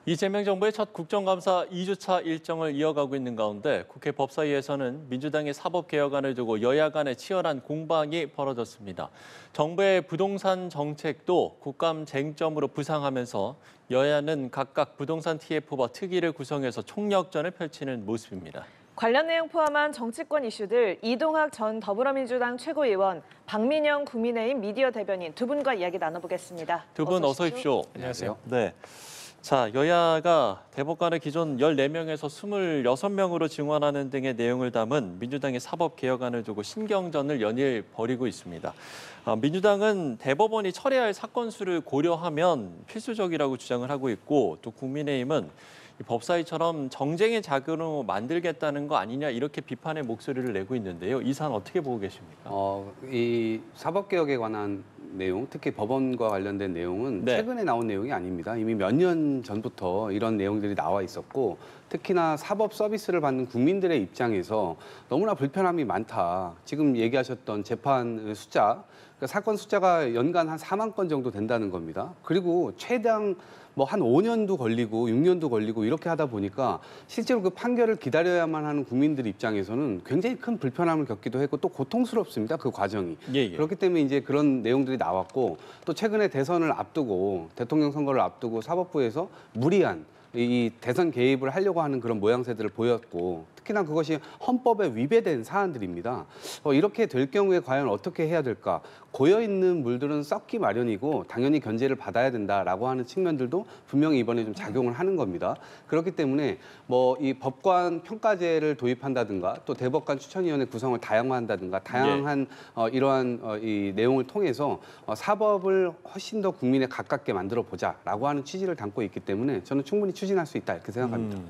이재명 정부의 첫 국정감사 2주차 일정을 이어가고 있는 가운데 국회 법사위에서는 민주당의 사법개혁안을 두고 여야 간의 치열한 공방이 벌어졌습니다. 정부의 부동산 정책도 국감 쟁점으로 부상하면서 여야는 각각 부동산 TF와 특위를 구성해서 총력전을 펼치는 모습입니다. 관련 내용 포함한 정치권 이슈들 이동학 전 더불어민주당 최고위원, 박민영 국민의힘 미디어 대변인 두 분과 이야기 나눠보겠습니다. 두 분 어서 오십시오. 안녕하세요. 네. 자, 여야가 대법관을 기존 14명에서 26명으로 증원하는 등의 내용을 담은 민주당의 사법개혁안을 두고 신경전을 연일 벌이고 있습니다. 민주당은 대법원이 철회할 사건 수를 고려하면 필수적이라고 주장을 하고 있고 또 국민의힘은 법사위처럼 정쟁의 자금으로 만들겠다는 거 아니냐 이렇게 비판의 목소리를 내고 있는데요. 이 사안 어떻게 보고 계십니까? 이 사법개혁에 관한 내용, 특히 법원과 관련된 내용은 최근에 나온 내용이 아닙니다. 이미 몇 년 전부터 이런 내용들이 나와 있었고 특히나 사법 서비스를 받는 국민들의 입장에서 너무나 불편함이 많다. 지금 얘기하셨던 재판 숫자, 그러니까 사건 숫자가 연간 한 4만 건 정도 된다는 겁니다. 그리고 최당 뭐 한 5년도 걸리고 6년도 걸리고 이렇게 하다 보니까 실제로 그 판결을 기다려야만 하는 국민들 입장에서는 굉장히 큰 불편함을 겪기도 했고 또 고통스럽습니다. 그 과정이. 그렇기 때문에 이제 그런 내용들이 나왔고 또 최근에 대선을 앞두고 대통령 선거를 앞두고 사법부에서 무리한 이 대선 개입을 하려고 하는 그런 모양새들을 보였고 특히나 그것이 헌법에 위배된 사안들입니다. 이렇게 될 경우에 과연 어떻게 해야 될까? 고여있는 물들은 썩기 마련이고 당연히 견제를 받아야 된다라고 하는 측면들도 분명히 이번에 좀 작용을 하는 겁니다. 그렇기 때문에 뭐 이 법관 평가제를 도입한다든가 또 대법관 추천위원회 구성을 다양화한다든가 다양한 이러한 이 내용을 통해서 사법을 훨씬 더 국민에 가깝게 만들어 보자라고 하는 취지를 담고 있기 때문에 저는 충분히 추진할 수 있다 이렇게 생각합니다.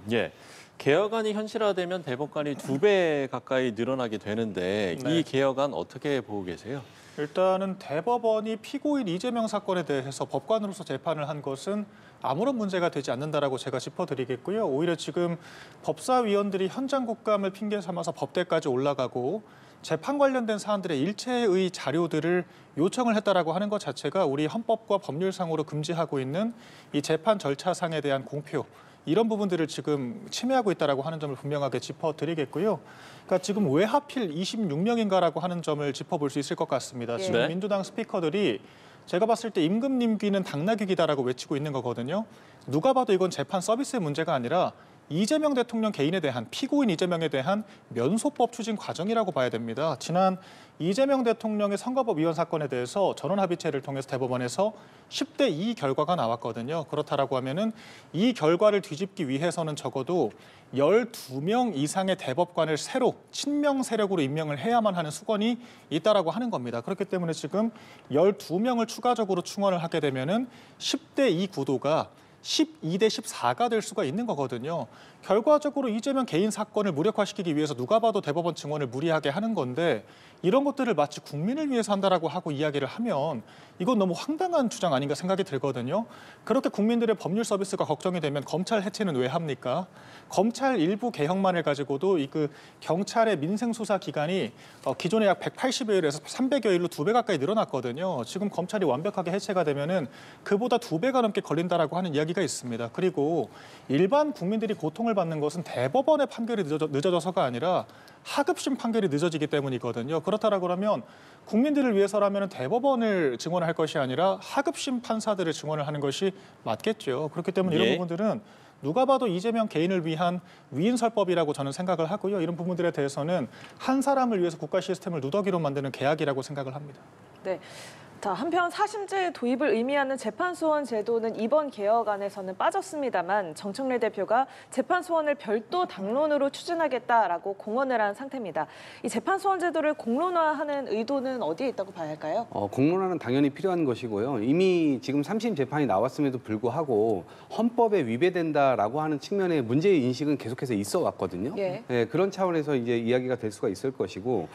개혁안이 현실화되면 대법관이 2배 가까이 늘어나게 되는데 이 개혁안 어떻게 보고 계세요? 일단은 대법원이 피고인 이재명 사건에 대해서 법관으로서 재판을 한 것은 아무런 문제가 되지 않는다라고 제가 짚어드리겠고요. 오히려 지금 법사위원들이 현장 국감을 핑계 삼아서 법대까지 올라가고 재판 관련된 사안들의 일체의 자료들을 요청을 했다라고 하는 것 자체가 우리 헌법과 법률상으로 금지하고 있는 이 재판 절차상에 대한 공표, 이런 부분들을 지금 침해하고 있다라고 하는 점을 분명하게 짚어드리겠고요. 그러니까 지금 왜 하필 26명인가라고 하는 점을 짚어볼 수 있을 것 같습니다. 지금 민주당 스피커들이 제가 봤을 때 임금 귀는 당나귀 귀다라고 외치고 있는 거거든요. 누가 봐도 이건 재판 서비스의 문제가 아니라 이재명 대통령 개인에 대한, 피고인 이재명에 대한 면소법 추진 과정이라고 봐야 됩니다. 지난 이재명 대통령의 선거법 위헌 사건에 대해서 전원합의체를 통해서 대법원에서 10대 2 결과가 나왔거든요. 그렇다라고 하면은 이 결과를 뒤집기 위해서는 적어도 12명 이상의 대법관을 새로 친명 세력으로 임명을 해야만 하는 수건이 있다라고 하는 겁니다. 그렇기 때문에 지금 12명을 추가적으로 충원을 하게 되면은 10대 2 구도가 12대 14가 될 수가 있는 거거든요. 결과적으로 이재명 개인 사건을 무력화시키기 위해서 누가 봐도 대법원 증언을 무리하게 하는 건데 이런 것들을 마치 국민을 위해서 한다라고 하고 이야기를 하면 이건 너무 황당한 주장 아닌가 생각이 들거든요. 그렇게 국민들의 법률 서비스가 걱정이 되면 검찰 해체는 왜 합니까? 검찰 일부 개혁만을 가지고도 그 경찰의 민생수사 기간이 기존에 약 180여일에서 300여일로 2배 가까이 늘어났거든요. 지금 검찰이 완벽하게 해체가 되면은 그보다 2배가 넘게 걸린다라고 하는 이야기가 있습니다. 그리고 일반 국민들이 고통을 받는 것은 대법원의 판결이 늦어져서가 아니라 하급심 판결이 늦어지기 때문이거든요. 그렇다라고 하면 국민들을 위해서라면 대법원을 증언할 것이 아니라 하급심 판사들을 증언을 하는 것이 맞겠죠. 그렇기 때문에 이런 부분들은 누가 봐도 이재명 개인을 위한 위인설법이라고 저는 생각을 하고요. 이런 부분들에 대해서는 한 사람을 위해서 국가 시스템을 누더기로 만드는 계약이라고 생각을 합니다. 네. 자, 한편 사심제 도입을 의미하는 재판소원 제도는 이번 개혁안에서는 빠졌습니다만 정청래 대표가 재판소원을 별도 당론으로 추진하겠다라고 공언을 한 상태입니다. 이 재판소원 제도를 공론화하는 의도는 어디에 있다고 봐야 할까요? 공론화는 당연히 필요한 것이고요. 이미 지금 3심 재판이 나왔음에도 불구하고 헌법에 위배된다라고 하는 측면의 문제의 인식은 계속해서 있어 왔거든요. 그런 차원에서 이제 이야기가 될 수가 있을 것이고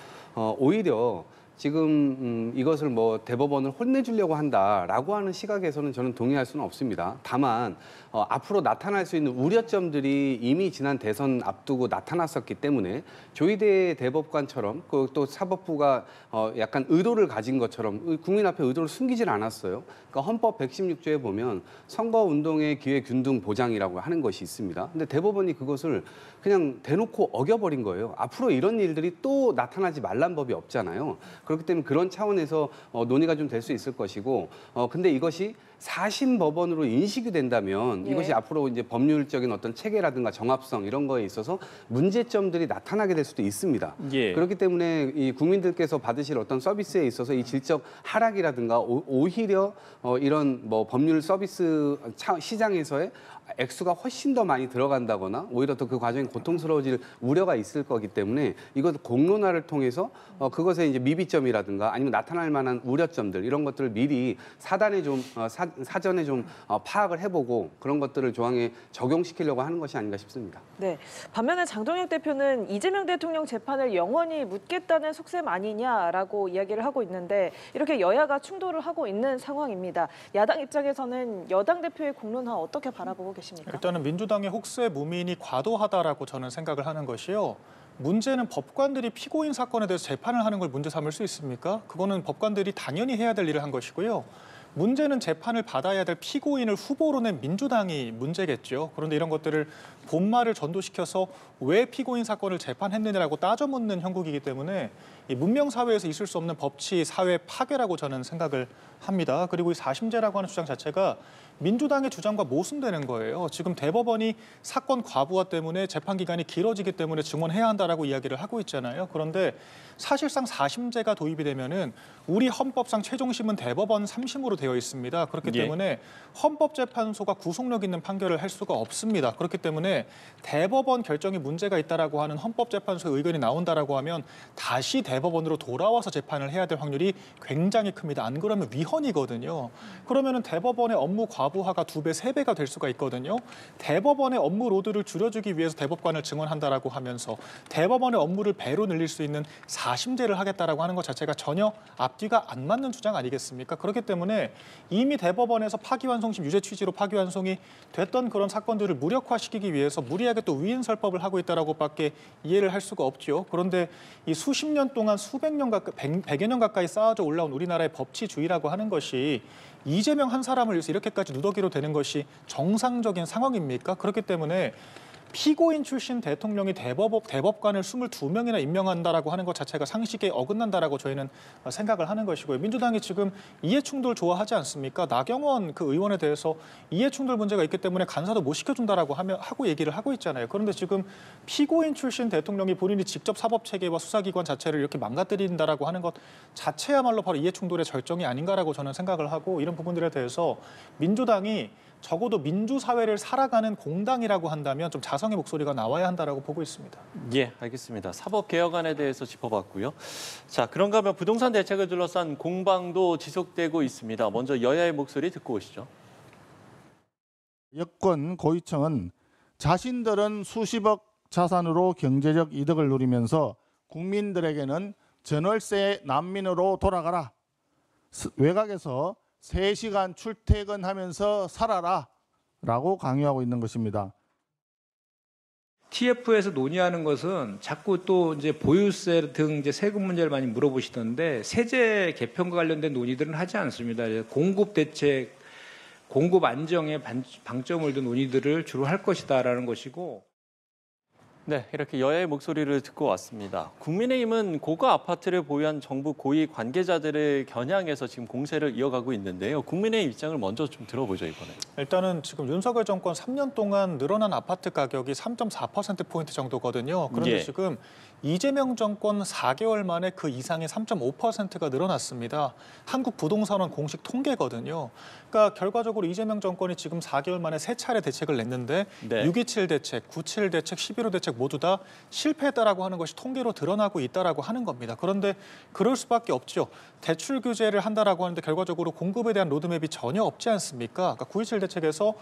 오히려 지금 이것을 뭐 대법원을 혼내주려고 한다라고 하는 시각에서는 저는 동의할 수는 없습니다. 다만 앞으로 나타날 수 있는 우려점들이 이미 지난 대선 앞두고 나타났었기 때문에 조희대 대법관처럼 또 사법부가 약간 의도를 가진 것처럼 국민 앞에 의도를 숨기질 않았어요. 그러니까 헌법 116조에 보면 선거운동의 기회 균등 보장이라고 하는 것이 있습니다. 근데 대법원이 그것을 그냥 대놓고 어겨버린 거예요. 앞으로 이런 일들이 또 나타나지 말란 법이 없잖아요. 그렇기 때문에 그런 차원에서 논의가 좀 될 수 있을 것이고, 근데 이것이 4심 법원으로 인식이 된다면 이것이 앞으로 이제 법률적인 어떤 체계라든가 정합성 이런 거에 있어서 문제점들이 나타나게 될 수도 있습니다. 그렇기 때문에 이 국민들께서 받으실 어떤 서비스에 있어서 이 질적 하락이라든가 오히려 이런 뭐 법률 서비스 시장에서의 액수가 훨씬 더 많이 들어간다거나 오히려 더 그 과정이 고통스러워질 우려가 있을 거기 때문에 이것 공론화를 통해서 그것의 이제 미비점이라든가 아니면 나타날 만한 우려점들 이런 것들을 미리 사전에 좀 파악을 해보고 그런 것들을 조항에 적용시키려고 하는 것이 아닌가 싶습니다. 네. 반면에 장동혁 대표는 이재명 대통령 재판을 영원히 묻겠다는 속셈 아니냐라고 이야기를 하고 있는데 이렇게 여야가 충돌을 하고 있는 상황입니다. 야당 입장에서는 여당 대표의 공론화 어떻게 바라보고 계십니까? 일단은 민주당의 혹세 무민이 과도하다라고 저는 생각을 하는 것이요. 문제는 법관들이 피고인 사건에 대해서 재판을 하는 걸 문제 삼을 수 있습니까? 그거는 법관들이 당연히 해야 될 일을 한 것이고요. 문제는 재판을 받아야 될 피고인을 후보로 낸 민주당이 문제겠죠. 그런데 이런 것들을 본말을 전도시켜서 왜 피고인 사건을 재판했느냐라고 따져 묻는 형국이기 때문에 이 문명 사회에서 있을 수 없는 법치 사회 파괴라고 저는 생각을 합니다. 그리고 이 4심제라고 하는 주장 자체가 민주당의 주장과 모순되는 거예요. 지금 대법원이 사건 과부하 때문에 재판 기간이 길어지기 때문에 증언해야 한다라고 이야기를 하고 있잖아요. 그런데 사실상 4심제가 도입이 되면은 우리 헌법상 최종심은 대법원 3심으로 되어 있습니다. 그렇기 때문에 헌법재판소가 구속력 있는 판결을 할 수가 없습니다. 그렇기 때문에 대법원 결정이 문제가 있다라고 하는 헌법재판소의 의견이 나온다라고 하면 다시 대법원으로 돌아와서 재판을 해야 될 확률이 굉장히 큽니다. 안 그러면 위헌이거든요. 그러면은 대법원의 업무 과부하가 2배, 3배가 될 수가 있거든요. 대법원의 업무 로드를 줄여주기 위해서 대법관을 증언한다라고 하면서 대법원의 업무를 배로 늘릴 수 있는 4심제를 하겠다라고 하는 것 자체가 전혀 앞뒤가 안 맞는 주장 아니겠습니까? 그렇기 때문에 이미 대법원에서 파기환송심 유죄 취지로 파기환송이 됐던 그런 사건들을 무력화시키기 위해서 무리하게 또 위인설법을 하고 있다라고밖에 이해를 할 수가 없죠. 그런데 이 수십 년 동안 수백 년 가까이, 100여 년 가까이 쌓아져 올라온 우리나라의 법치주의라고 하는 것이 이재명 한 사람을 위해서 이렇게까지 누더기로 되는 것이 정상적인 상황입니까? 그렇기 때문에 피고인 출신 대통령이 대법관을 22명이나 임명한다라고 하는 것 자체가 상식에 어긋난다라고 저희는 생각을 하는 것이고요. 민주당이 지금 이해충돌 좋아하지 않습니까? 나경원 그 의원에 대해서 이해충돌 문제가 있기 때문에 간사도 못 시켜준다라고 하고 얘기를 하고 있잖아요. 그런데 지금 피고인 출신 대통령이 본인이 직접 사법체계와 수사기관 자체를 이렇게 망가뜨린다라고 하는 것 자체야말로 바로 이해충돌의 절정이 아닌가라고 저는 생각을 하고 이런 부분들에 대해서 민주당이 적어도 민주사회를 살아가는 공당이라고 한다면 좀 자성의 목소리가 나와야 한다라고 보고 있습니다. 예, 알겠습니다. 사법개혁안에 대해서 짚어봤고요. 자, 그런가 하면 부동산 대책을 둘러싼 공방도 지속되고 있습니다. 먼저 여야의 목소리 듣고 오시죠. 여권 고위층은 자신들은 수십억 자산으로 경제적 이득을 누리면서 국민들에게는 전월세 난민으로 돌아가라. 외곽에서 3시간 출퇴근하면서 살아라 라고 강요하고 있는 것입니다. TF에서 논의하는 것은 자꾸 또 이제 보유세 등 이제 세금 문제를 많이 물어보시던데 세제 개편과 관련된 논의들은 하지 않습니다. 공급 대책, 공급 안정에 방점을 둔 논의들을 주로 할 것이다라는 것이고. 네, 이렇게 여야의 목소리를 듣고 왔습니다. 국민의힘은 고가 아파트를 보유한 정부 고위 관계자들을 겨냥해서 지금 공세를 이어가고 있는데요. 국민의힘 입장을 먼저 좀 들어보죠, 이번에. 일단은 지금 윤석열 정권 3년 동안 늘어난 아파트 가격이 3.4%포인트 정도거든요. 그런데 지금 이재명 정권 4개월 만에 그 이상의 3.5%가 늘어났습니다. 한국부동산원 공식 통계거든요. 그러니까 결과적으로 이재명 정권이 지금 4개월 만에 3차례 대책을 냈는데 6.27 대책, 9.7 대책, 11.5 대책 모두 다 실패했다라고 하는 것이 통계로 드러나고 있다라고 하는 겁니다. 그런데 그럴 수밖에 없죠. 대출 규제를 한다라고 하는데 결과적으로 공급에 대한 로드맵이 전혀 없지 않습니까? 그러니까 9.27 대책에서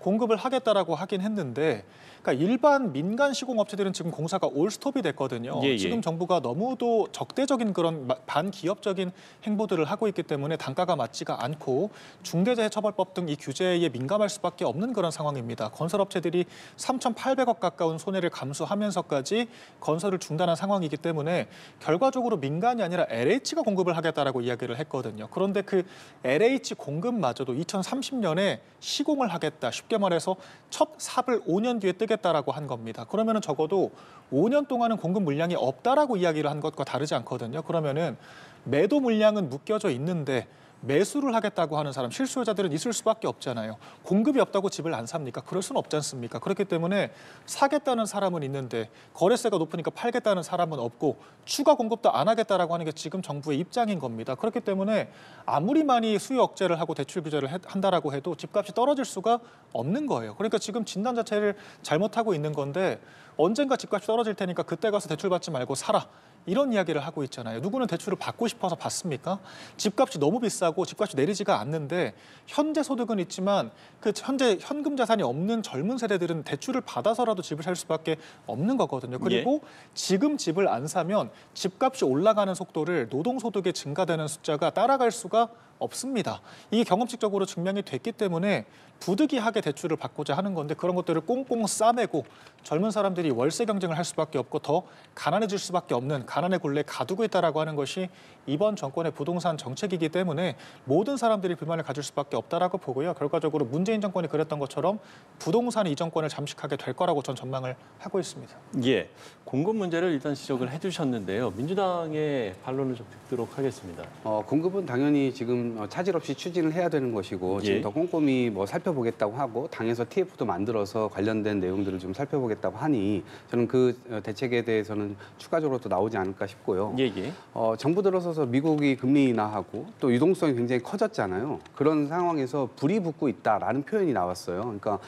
공급을 하겠다라고 하긴 했는데 그러니까 일반 민간 시공업체들은 지금 공사가 올스톱이 됐거든요. 예, 예. 지금 정부가 너무도 적대적인 그런 반기업적인 행보들을 하고 있기 때문에 단가가 맞지가 않고 중대재해처벌법 등 이 규제에 민감할 수밖에 없는 그런 상황입니다. 건설업체들이 3,800억 가까운 손해를 감수하면서까지 건설을 중단한 상황이기 때문에 결과적으로 민간이 아니라 LH가 공급을 하겠다라고 이야기를 했거든요. 그런데 그 LH 공급마저도 2030년에 시공을 하겠다. 쉽게 말해서 첫 삽을 5년 뒤에 뜨겠다라고 한 겁니다. 그러면은 적어도 5년 동안은 공급 물량이 없다라고 이야기를 한 것과 다르지 않거든요. 그러면은 매도 물량은 묶여져 있는데 매수를 하겠다고 하는 사람, 실수요자들은 있을 수밖에 없잖아요. 공급이 없다고 집을 안 삽니까? 그럴 수는 없지 않습니까? 그렇기 때문에 사겠다는 사람은 있는데 거래세가 높으니까 팔겠다는 사람은 없고 추가 공급도 안 하겠다라고 하는 게 지금 정부의 입장인 겁니다. 그렇기 때문에 아무리 많이 수요 억제를 하고 대출 규제를 한다라고 해도 집값이 떨어질 수가 없는 거예요. 그러니까 지금 진단 자체를 잘못하고 있는 건데 언젠가 집값이 떨어질 테니까 그때 가서 대출 받지 말고 사라. 이런 이야기를 하고 있잖아요. 누구는 대출을 받고 싶어서 받습니까? 집값이 너무 비싸고 집값이 내리지가 않는데 현재 소득은 있지만 그 현재 현금 자산이 없는 젊은 세대들은 대출을 받아서라도 집을 살 수밖에 없는 거거든요. 그리고 지금 집을 안 사면 집값이 올라가는 속도를 노동소득이 증가되는 숫자가 따라갈 수가 없습니다. 이게 경험칙적으로 증명이 됐기 때문에 부득이하게 대출을 받고자 하는 건데 그런 것들을 꽁꽁 싸매고 젊은 사람들이 월세 경쟁을 할 수밖에 없고 더 가난해질 수밖에 없는 가난의 굴레에 가두고 있다라고 하는 것이 이번 정권의 부동산 정책이기 때문에 모든 사람들이 불만을 가질 수밖에 없다라고 보고요. 결과적으로 문재인 정권이 그랬던 것처럼 부동산이 이 정권을 잠식하게 될 거라고 전 전망을 하고 있습니다. 예, 공급 문제를 일단 지적을 해주셨는데요. 민주당의 반론을 좀 듣도록 하겠습니다. 공급은 당연히 지금 차질 없이 추진을 해야 되는 것이고 지금 예. 더 꼼꼼히 살펴보겠다고 하고 당에서 TF도 만들어서 관련된 내용들을 좀 살펴보겠다고 하니 저는 그 대책에 대해서는 추가적으로 또 나오지 않을까 싶고요. 예, 예. 정부 들어서서 미국이 금리 인하하고 또 유동성이 굉장히 커졌잖아요. 그런 상황에서 불이 붙고 있다라는 표현이 나왔어요. 그러니까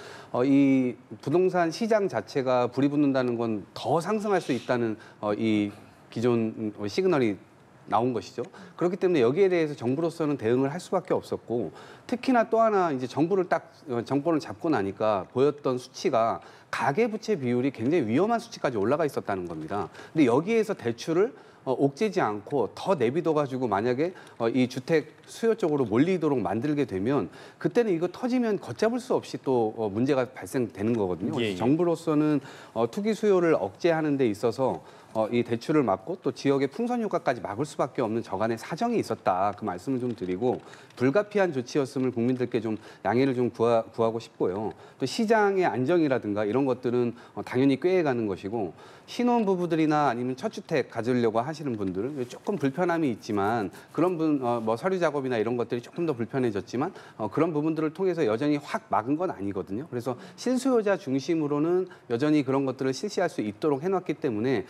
이 부동산 시장 자체가 불이 붙는다는 건 더 상승할 수 있다는 이 기존 시그널이 나온 것이죠. 그렇기 때문에 여기에 대해서 정부로서는 대응을 할 수밖에 없었고 특히나 또 하나 이제 정권을 잡고 나니까 보였던 수치가 가계부채 비율이 굉장히 위험한 수치까지 올라가 있었다는 겁니다. 근데 여기에서 대출을 옥죄지 않고 더 내비둬가지고 만약에 이 주택 수요 쪽으로 몰리도록 만들게 되면 그때는 이거 터지면 걷잡을 수 없이 또 문제가 발생되는 거거든요. 예, 예. 정부로서는 투기 수요를 억제하는 데 있어서 이 대출을 막고 또 지역의 풍선 효과까지 막을 수밖에 없는 저간의 사정이 있었다. 그 말씀을 좀 드리고 불가피한 조치였음을 국민들께 좀 양해를 좀 구하고 싶고요. 또 시장의 안정이라든가 이런 것들은 당연히 꾀해가는 것이고 신혼부부들이나 아니면 첫 주택 가지려고 하시는 분들은 조금 불편함이 있지만 그런 서류 작업이나 이런 것들이 조금 더 불편해졌지만 그런 부분들을 통해서 여전히 확 막은 건 아니거든요. 그래서 실수요자 중심으로는 여전히 그런 것들을 실시할 수 있도록 해놨기 때문에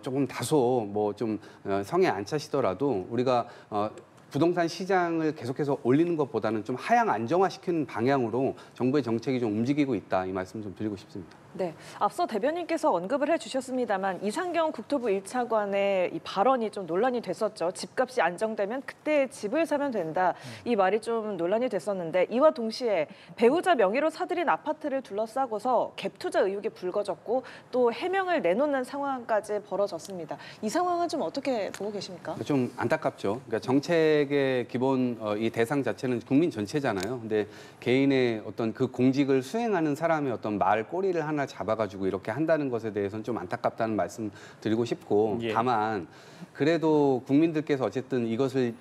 조금 다소 좀 성에 안 차시더라도 우리가 부동산 시장을 계속해서 올리는 것보다는 좀 하향 안정화시키는 방향으로 정부의 정책이 좀 움직이고 있다. 이 말씀 좀 드리고 싶습니다. 네, 앞서 대변인께서 언급을 해주셨습니다만 이상경 국토부 1차관의 이 발언이 좀 논란이 됐었죠. 집값이 안정되면 그때 집을 사면 된다. 이 말이 좀 논란이 됐었는데 이와 동시에 배우자 명의로 사들인 아파트를 둘러싸고서 갭 투자 의혹이 불거졌고 또 해명을 내놓는 상황까지 벌어졌습니다. 이 상황은 좀 어떻게 보고 계십니까? 좀 안타깝죠. 그러니까 정책의 기본 이 대상 자체는 국민 전체잖아요. 근데 개인의 어떤 그 공직을 수행하는 사람의 어떤 말 꼬리를 하나 잡아가지고 이렇게 한다는 것에 대해서는 좀 안타깝다는 말씀 드리고 싶고 예. 다만 그래도 국민들께서 어쨌든 이것을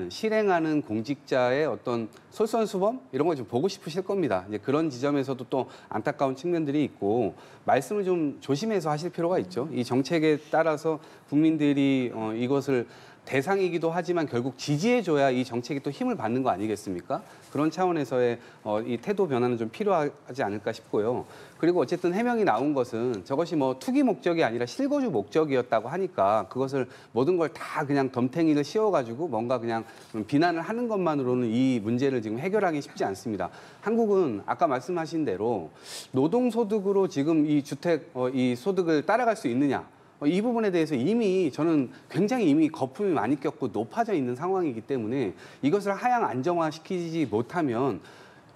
실행하는 공직자의 어떤 솔선수범 이런 걸 좀 보고 싶으실 겁니다. 이제 그런 지점에서도 또 안타까운 측면들이 있고 말씀을 좀 조심해서 하실 필요가 있죠. 이 정책에 따라서 국민들이 이것을 대상이기도 하지만 결국 지지해줘야 이 정책이 또 힘을 받는 거 아니겠습니까? 그런 차원에서의 이 태도 변화는 좀 필요하지 않을까 싶고요. 그리고 어쨌든 해명이 나온 것은 저것이 투기 목적이 아니라 실거주 목적이었다고 하니까 그것을 모든 걸 다 그냥 덤탱이를 씌워가지고 뭔가 그냥 비난을 하는 것만으로는 이 문제를 지금 해결하기 쉽지 않습니다. 한국은 아까 말씀하신 대로 노동소득으로 지금 이 주택, 이 소득을 따라갈 수 있느냐? 이 부분에 대해서 저는 굉장히 이미 거품이 많이 꼈고 높아져 있는 상황이기 때문에 이것을 하향 안정화시키지 못하면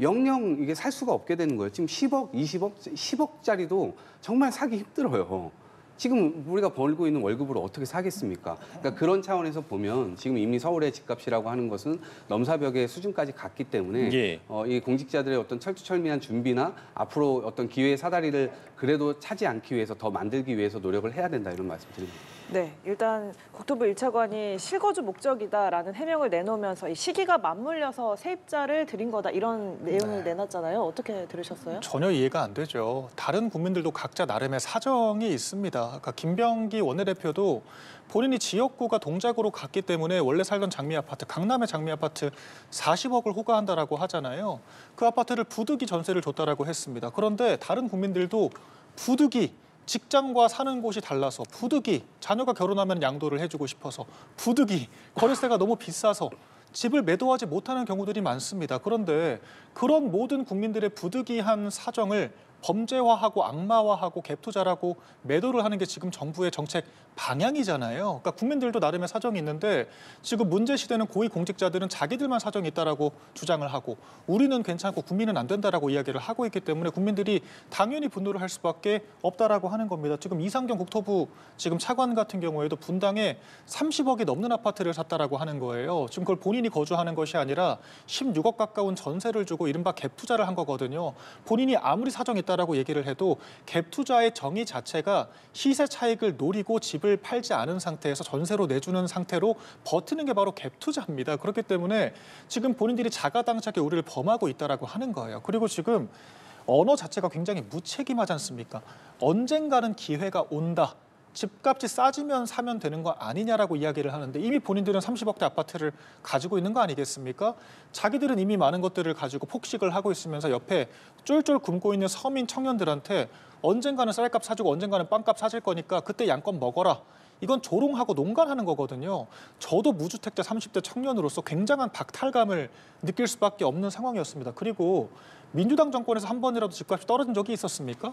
영영 이게 살 수가 없게 되는 거예요. 지금 10억, 20억, 10억짜리도 정말 사기 힘들어요. 지금 우리가 벌고 있는 월급으로 어떻게 사겠습니까? 그러니까 그런 차원에서 보면 지금 이미 서울의 집값이라고 하는 것은 넘사벽의 수준까지 갔기 때문에 예. 이 공직자들의 어떤 철두철미한 준비나 앞으로 어떤 기회의 사다리를 그래도 차지 않기 위해서 더 만들기 위해서 노력을 해야 된다 이런 말씀드립니다. 네, 일단 국토부 1차관이 실거주 목적이다라는 해명을 내놓으면서 이 시기가 맞물려서 세입자를 들인 거다 이런 내용을 내놨잖아요. 어떻게 들으셨어요? 전혀 이해가 안 되죠. 다른 국민들도 각자 나름의 사정이 있습니다. 그러니까 김병기 원내대표도 본인이 지역구가 동작으로 갔기 때문에 원래 살던 장미 아파트, 강남의 장미 아파트 40억을 호가한다라고 하잖아요. 그 아파트를 부득이 전세를 줬다라고 했습니다. 그런데 다른 국민들도 부득이 직장과 사는 곳이 달라서 부득이 자녀가 결혼하면 양도를 해주고 싶어서 부득이 거래세가 너무 비싸서 집을 매도하지 못하는 경우들이 많습니다. 그런데 그런 모든 국민들의 부득이한 사정을 범죄화하고 악마화하고 갭투자라고 매도를 하는 게 지금 정부의 정책 방향이잖아요. 그러니까 국민들도 나름의 사정이 있는데 지금 문제 시대는 고위공직자들은 자기들만 사정이 있다라고 주장을 하고 우리는 괜찮고 국민은 안 된다라고 이야기를 하고 있기 때문에 국민들이 당연히 분노를 할 수밖에 없다라고 하는 겁니다. 지금 이상경 국토부 지금 차관 같은 경우에도 분당에 30억이 넘는 아파트를 샀다라고 하는 거예요. 지금 그걸 본인이 거주하는 것이 아니라 16억 가까운 전세를 주고 이른바 갭투자를 한 거거든요. 본인이 아무리 사정이 있다라고 얘기를 해도 갭투자의 정의 자체가 시세 차익을 노리고 집을 팔지 않은 상태에서 전세로 내주는 상태로 버티는 게 바로 갭투자입니다. 그렇기 때문에 지금 본인들이 자가당착의 우려를 범하고 있다라고 하는 거예요. 그리고 지금 언어 자체가 굉장히 무책임하지 않습니까? 언젠가는 기회가 온다. 집값이 싸지면 사면 되는 거 아니냐라고 이야기를 하는데 이미 본인들은 30억대 아파트를 가지고 있는 거 아니겠습니까? 자기들은 이미 많은 것들을 가지고 폭식을 하고 있으면서 옆에 쫄쫄 굶고 있는 서민 청년들한테 언젠가는 쌀값 사주고 언젠가는 빵값 사줄 거니까 그때 양껏 먹어라. 이건 조롱하고 농간하는 거거든요. 저도 무주택자 30대 청년으로서 굉장한 박탈감을 느낄 수밖에 없는 상황이었습니다. 그리고 민주당 정권에서 한 번이라도 집값이 떨어진 적이 있었습니까?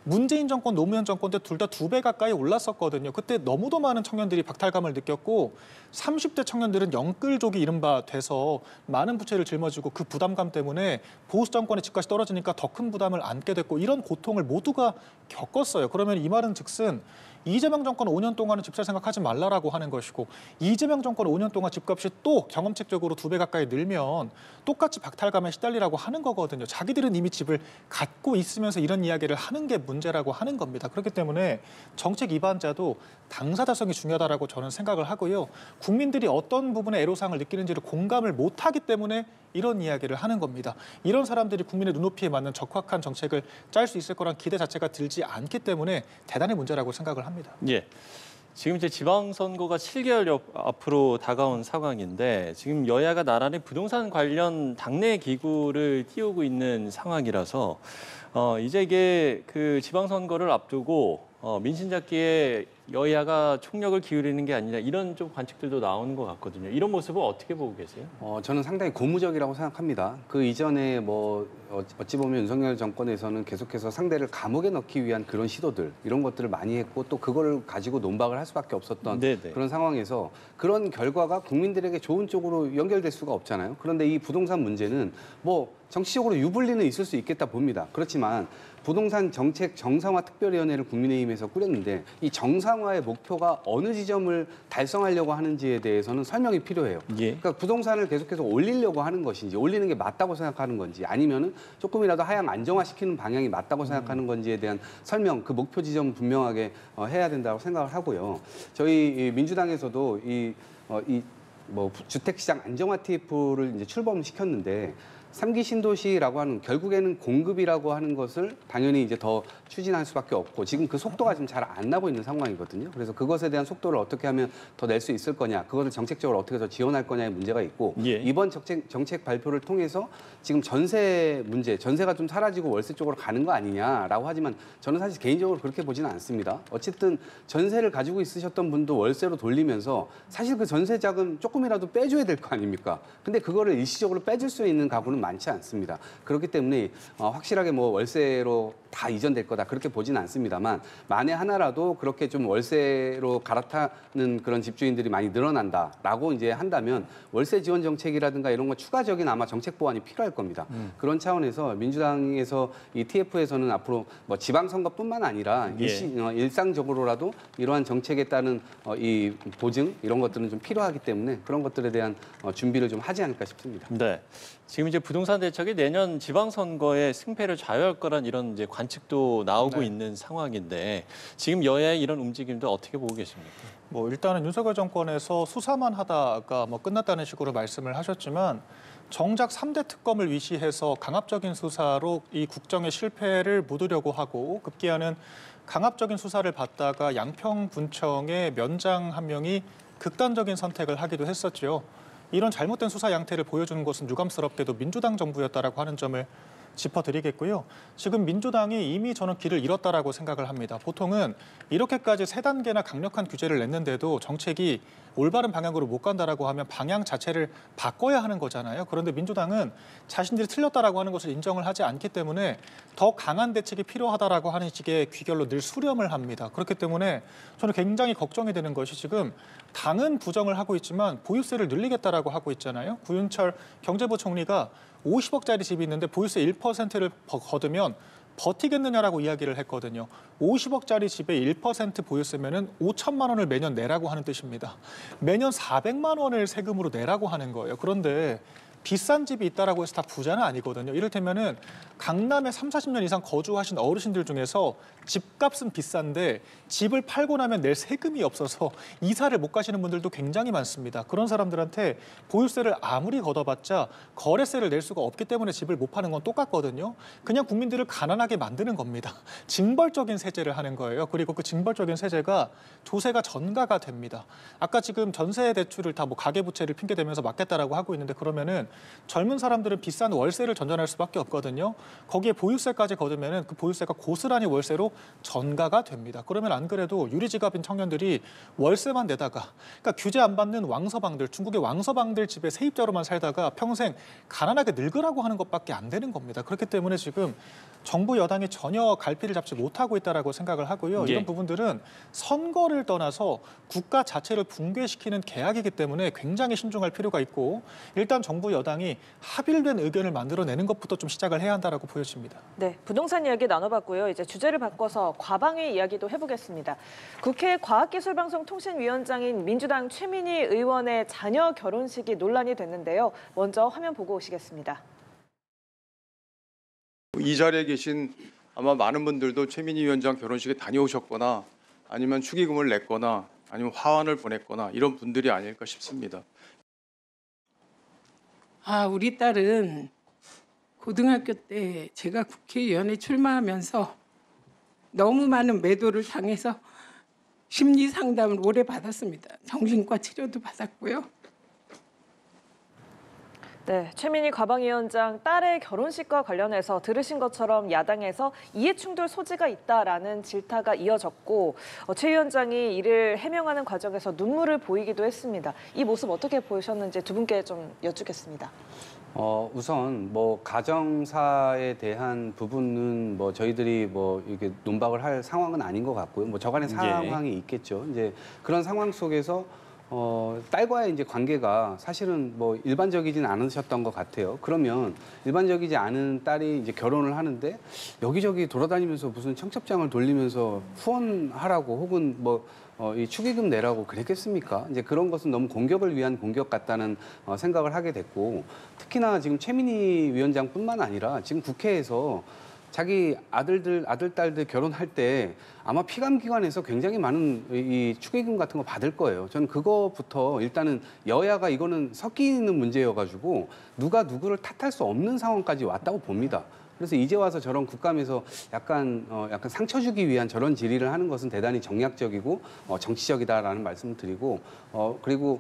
문재인 정권, 노무현 정권 때 둘 다 2배 가까이 올랐었거든요. 그때 너무도 많은 청년들이 박탈감을 느꼈고 30대 청년들은 영끌족이 이른바 돼서 많은 부채를 짊어지고 그 부담감 때문에 보수 정권의 집값이 떨어지니까 더 큰 부담을 안게 됐고 이런 고통을 모두가 겪었어요. 그러면 이 말은 즉슨 이재명 정권 5년 동안은 집 살 생각하지 말라라고 하는 것이고 이재명 정권 5년 동안 집값이 또 경험칙적으로 2배 가까이 늘면 똑같이 박탈감에 시달리라고 하는 거거든요. 자기들은 이미 집을 갖고 있으면서 이런 이야기를 하는 게 문제라고 하는 겁니다. 그렇기 때문에 정책 위반자도 당사자성이 중요하다라고 저는 생각을 하고요. 국민들이 어떤 부분에 애로사항을 느끼는지를 공감을 못하기 때문에 이런 이야기를 하는 겁니다. 이런 사람들이 국민의 눈높이에 맞는 적확한 정책을 짤 수 있을 거란 기대 자체가 들지 않기 때문에 대단히 문제라고 생각을 합니다. 예. 지금 이제 지방선거가 7개월 앞으로 다가온 상황인데 지금 여야가 나란히 부동산 관련 당내 기구를 띄우고 있는 상황이라서 이제 이게 그 지방선거를 앞두고 민심 잡기에 여야가 총력을 기울이는 게 아니라 이런 좀 관측들도 나오는 것 같거든요. 이런 모습을 어떻게 보고 계세요? 저는 상당히 고무적이라고 생각합니다. 그 이전에 어찌 보면 윤석열 정권에서는 계속해서 상대를 감옥에 넣기 위한 그런 시도들 이런 것들을 많이 했고 또 그거를 가지고 논박을 할 수밖에 없었던 네네. 그런 상황에서 그런 결과가 국민들에게 좋은 쪽으로 연결될 수가 없잖아요. 그런데 이 부동산 문제는 정치적으로 유불리는 있을 수 있겠다 봅니다. 그렇지만 부동산 정책 정상화 특별위원회를 국민의힘에서 꾸렸는데 이 정상화의 목표가 어느 지점을 달성하려고 하는지에 대해서는 설명이 필요해요. 예. 그러니까 부동산을 계속해서 올리려고 하는 것인지 올리는 게 맞다고 생각하는 건지 아니면은 조금이라도 하향 안정화시키는 방향이 맞다고 생각하는 건지에 대한 설명, 그 목표 지점 분명하게 해야 된다고 생각을 하고요. 저희 민주당에서도 주택시장 안정화 TF를 이제 출범시켰는데 3기 신도시라고 하는 결국에는 공급이라고 하는 것을 당연히 이제 더 추진할 수밖에 없고 지금 그 속도가 지금 잘 안 나고 있는 상황이거든요. 그래서 그것에 대한 속도를 어떻게 하면 더 낼 수 있을 거냐, 그것을 정책적으로 어떻게 더 지원할 거냐의 문제가 있고 예. 이번 정책 발표를 통해서 지금 전세 문제, 전세가 좀 사라지고 월세 쪽으로 가는 거 아니냐라고 하지만 저는 사실 개인적으로 그렇게 보지는 않습니다. 어쨌든 전세를 가지고 있으셨던 분도 월세로 돌리면서 사실 그 전세 자금 조금이라도 빼줘야 될 거 아닙니까? 근데 그거를 일시적으로 빼줄 수 있는 가구는 많지 않습니다. 그렇기 때문에 확실하게 월세로 다 이전될 거다 그렇게 보진 않습니다만 만에 하나라도 그렇게 좀 월세로 갈아타는 그런 집주인들이 많이 늘어난다라고 이제 한다면 월세 지원 정책이라든가 이런 거 추가적인 아마 정책 보완이 필요할 겁니다. 그런 차원에서 민주당에서 이 TF에서는 앞으로 뭐 지방선거뿐만 아니라 일상적으로라도 이러한 정책에 따른 이 보증 이런 것들은 좀 필요하기 때문에 그런 것들에 대한 준비를 좀 하지 않을까 싶습니다. 네. 지금 이제 부동산 대책이 내년 지방선거에 승패를 좌우할 거란 이런 이제 관측도 나오고 있는 상황인데 지금 여야의 이런 움직임도 어떻게 보고 계십니까? 뭐 일단은 윤석열 정권에서 수사만 하다가 뭐 끝났다는 식으로 말씀을 하셨지만 정작 3대 특검을 위시해서 강압적인 수사로 이 국정의 실패를 묻으려고 하고 급기야는 강압적인 수사를 받다가 양평군청의 면장 한 명이 극단적인 선택을 하기도 했었죠. 이런 잘못된 수사 양태를 보여주는 것은 유감스럽게도 민주당 정부였다라고 하는 점을 짚어드리겠고요. 지금 민주당이 이미 저는 길을 잃었다라고 생각을 합니다. 보통은 이렇게까지 3단계나 강력한 규제를 냈는데도 정책이 올바른 방향으로 못 간다라고 하면 방향 자체를 바꿔야 하는 거잖아요. 그런데 민주당은 자신들이 틀렸다라고 하는 것을 인정을 하지 않기 때문에 더 강한 대책이 필요하다라고 하는 식의 귀결로 늘 수렴을 합니다. 그렇기 때문에 저는 굉장히 걱정이 되는 것이 지금 당은 부정을 하고 있지만 보유세를 늘리겠다라고 하고 있잖아요. 구윤철 경제부 총리가 50억짜리 집이 있는데 보유세 1%를 거두면 버티겠느냐라고 이야기를 했거든요. 50억짜리 집에 1% 보유세면은 5천만 원을 매년 내라고 하는 뜻입니다. 매년 400만 원을 세금으로 내라고 하는 거예요. 그런데 비싼 집이 있다라고 해서 다 부자는 아니거든요. 이를테면은 강남에 30-40년 이상 거주하신 어르신들 중에서 집값은 비싼데 집을 팔고 나면 낼 세금이 없어서 이사를 못 가시는 분들도 굉장히 많습니다. 그런 사람들한테 보유세를 아무리 걷어봤자 거래세를 낼 수가 없기 때문에 집을 못 파는 건 똑같거든요. 그냥 국민들을 가난하게 만드는 겁니다. 징벌적인 세제를 하는 거예요. 그리고 그 징벌적인 세제가 조세가 전가가 됩니다. 아까 지금 전세 대출을 다 뭐 가계부채를 핑계대면서 막겠다라고 하고 있는데 그러면은 젊은 사람들은 비싼 월세를 전전할 수밖에 없거든요. 거기에 보유세까지 거두면은 그 보유세가 고스란히 월세로 전가가 됩니다. 그러면 안 그래도 유리지갑인 청년들이 월세만 내다가 그러니까 규제 안 받는 왕서방들, 중국의 왕서방들 집에 세입자로만 살다가 평생 가난하게 늙으라고 하는 것밖에 안 되는 겁니다. 그렇기 때문에 지금 정부 여당이 전혀 갈피를 잡지 못하고 있다라고 생각을 하고요. 이런 부분들은 선거를 떠나서 국가 자체를 붕괴시키는 계약이기 때문에 굉장히 신중할 필요가 있고 일단 정부 여당이 합일된 의견을 만들어내는 것부터 좀 시작을 해야 한다라고 보여집니다. 네, 부동산 이야기 나눠봤고요. 이제 주제를 바꿔서 과방위 이야기도 해보겠습니다. 국회 과학기술방송통신위원장인 민주당 최민희 의원의 자녀 결혼식이 논란이 됐는데요. 먼저 화면 보고 오시겠습니다. 이 자리에 계신 아마 많은 분들도 최민희 위원장 결혼식에 다녀오셨거나 아니면 축의금을 냈거나 아니면 화환을 보냈거나 이런 분들이 아닐까 싶습니다. 우리 딸은 고등학교 때 제가 국회의원에 출마하면서 너무 많은 매도를 당해서 심리 상담을 오래 받았습니다. 정신과 치료도 받았고요. 네, 최민희 과방위원장 딸의 결혼식과 관련해서 들으신 것처럼 야당에서 이해충돌 소지가 있다라는 질타가 이어졌고 최 위원장이 이를 해명하는 과정에서 눈물을 보이기도 했습니다. 이 모습 어떻게 보셨는지 두 분께 좀 여쭙겠습니다. 우선 뭐 가정사에 대한 부분은 뭐 저희들이 뭐 이렇게 논박을 할 상황은 아닌 것 같고요. 뭐 저간의 상황이 있겠죠. 이제 그런 상황 속에서 딸과의 이제 관계가 사실은 뭐 일반적이진 않으셨던 것 같아요. 그러면 일반적이지 않은 딸이 이제 결혼을 하는데 여기저기 돌아다니면서 무슨 청첩장을 돌리면서 후원하라고 혹은 뭐 이 축의금 내라고 그랬겠습니까? 이제 그런 것은 너무 공격을 위한 공격 같다는 생각을 하게 됐고 특히나 지금 최민희 위원장뿐만 아니라 지금 국회에서 자기 아들, 딸들 결혼할 때 아마 피감기관에서 굉장히 많은 이 축의금 같은 거 받을 거예요. 저는 그거부터 일단은 여야가 이거는 섞이는 문제여가지고 누가 누구를 탓할 수 없는 상황까지 왔다고 봅니다. 그래서 이제 와서 저런 국감에서 약간 상처 주기 위한 저런 질의를 하는 것은 대단히 정략적이고 정치적이다라는 말씀을 드리고 그리고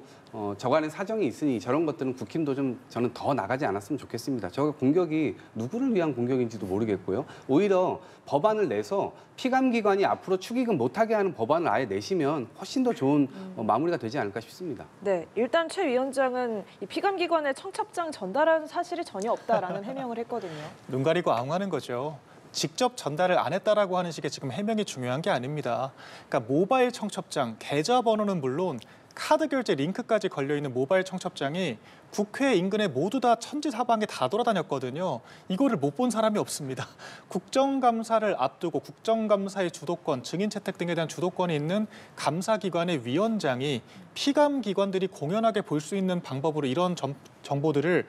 저간의 사정이 있으니 저런 것들은 국힘도 좀 저는 더 나가지 않았으면 좋겠습니다. 저 공격이 누구를 위한 공격인지도 모르겠고요. 오히려 법안을 내서 피감기관이 앞으로 축의금 못하게 하는 법안을 아예 내시면 훨씬 더 좋은 마무리가 되지 않을까 싶습니다. 네, 일단 최 위원장은 이 피감기관에 청첩장 전달한 사실이 전혀 없다라는 해명을 했거든요. 눈 가리고 앙하는 거죠. 직접 전달을 안 했다라고 하는 식의 지금 해명이 중요한 게 아닙니다. 그러니까 모바일 청첩장, 계좌번호는 물론 카드 결제 링크까지 걸려있는 모바일 청첩장이 국회 인근에 모두 다 천지사방에 다 돌아다녔거든요. 이거를 못 본 사람이 없습니다. 국정감사를 앞두고 국정감사의 주도권, 증인 채택 등에 대한 주도권이 있는 감사기관의 위원장이 피감기관들이 공연하게 볼 수 있는 방법으로 이런 정보들을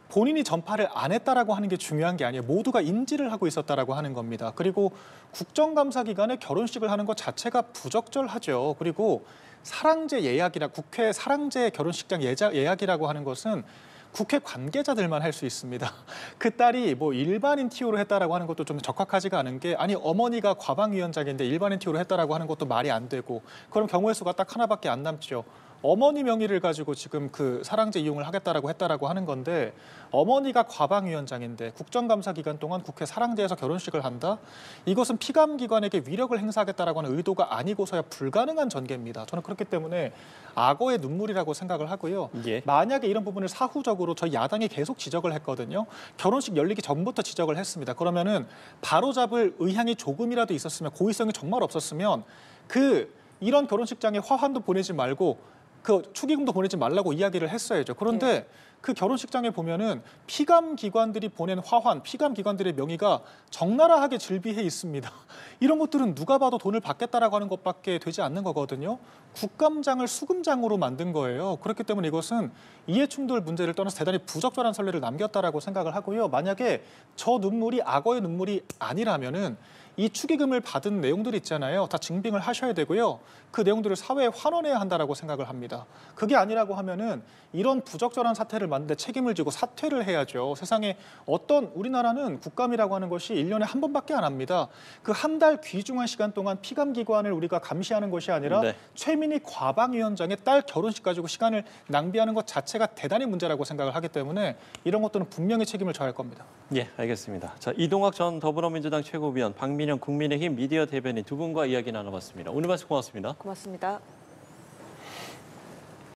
본인이 전파를 안 했다라고 하는 게 중요한 게 아니에요. 모두가 인지를 하고 있었다라고 하는 겁니다. 그리고 국정감사 기간에 결혼식을 하는 것 자체가 부적절하죠. 그리고 사랑제 예약이나 국회 사랑제 결혼식장 예약이라고 하는 것은 국회 관계자들만 할 수 있습니다. 그 딸이 뭐 일반인 티오로 했다라고 하는 것도 좀 적합하지가 않은 게 아니 어머니가 과방위원장인데 일반인 티오로 했다라고 하는 것도 말이 안 되고 그럼 경우의 수가 딱 하나밖에 안 남죠. 어머니 명의를 가지고 지금 그 사랑제 이용을 하겠다라고 했다라고 하는 건데 어머니가 과방위원장인데 국정감사 기간 동안 국회 사랑제에서 결혼식을 한다? 이것은 피감기관에게 위력을 행사하겠다라고 하는 의도가 아니고서야 불가능한 전개입니다. 저는 그렇기 때문에 악어의 눈물이라고 생각을 하고요. 예. 만약에 이런 부분을 사후적으로 저희 야당이 계속 지적을 했거든요. 결혼식 열리기 전부터 지적을 했습니다. 그러면은 바로잡을 의향이 조금이라도 있었으면 고의성이 정말 없었으면 이런 결혼식장에 화환도 보내지 말고 그 축의금도 보내지 말라고 이야기를 했어야죠. 그런데 그 결혼식장에 보면은 피감기관들이 보낸 화환, 피감기관들의 명의가 적나라하게 질비해 있습니다. 이런 것들은 누가 봐도 돈을 받겠다라고 하는 것밖에 되지 않는 거거든요. 국감장을 수금장으로 만든 거예요. 그렇기 때문에 이것은 이해충돌 문제를 떠나서 대단히 부적절한 선례를 남겼다라고 생각을 하고요. 만약에 저 눈물이 악어의 눈물이 아니라면은 이 축의금을 받은 내용들이 있잖아요. 다 증빙을 하셔야 되고요. 그 내용들을 사회에 환원해야 한다라고 생각을 합니다. 그게 아니라고 하면은 이런 부적절한 사태를 만드는데 책임을 지고 사퇴를 해야죠. 세상에 우리나라는 국감이라고 하는 것이 1년에 한 번밖에 안 합니다. 그 한 달 귀중한 시간 동안 피감기관을 우리가 감시하는 것이 아니라 최민희 과방위원장의 딸 결혼식 가지고 시간을 낭비하는 것 자체가 대단히 문제라고 생각을 하기 때문에 이런 것들은 분명히 책임을 져야 할 겁니다. 예, 알겠습니다. 자, 이동학 전 더불어민주당 최고위원, 박민영 국민의힘 미디어 대변인 두 분과 이야기 나눠봤습니다. 오늘 말씀 고맙습니다. 고맙습니다.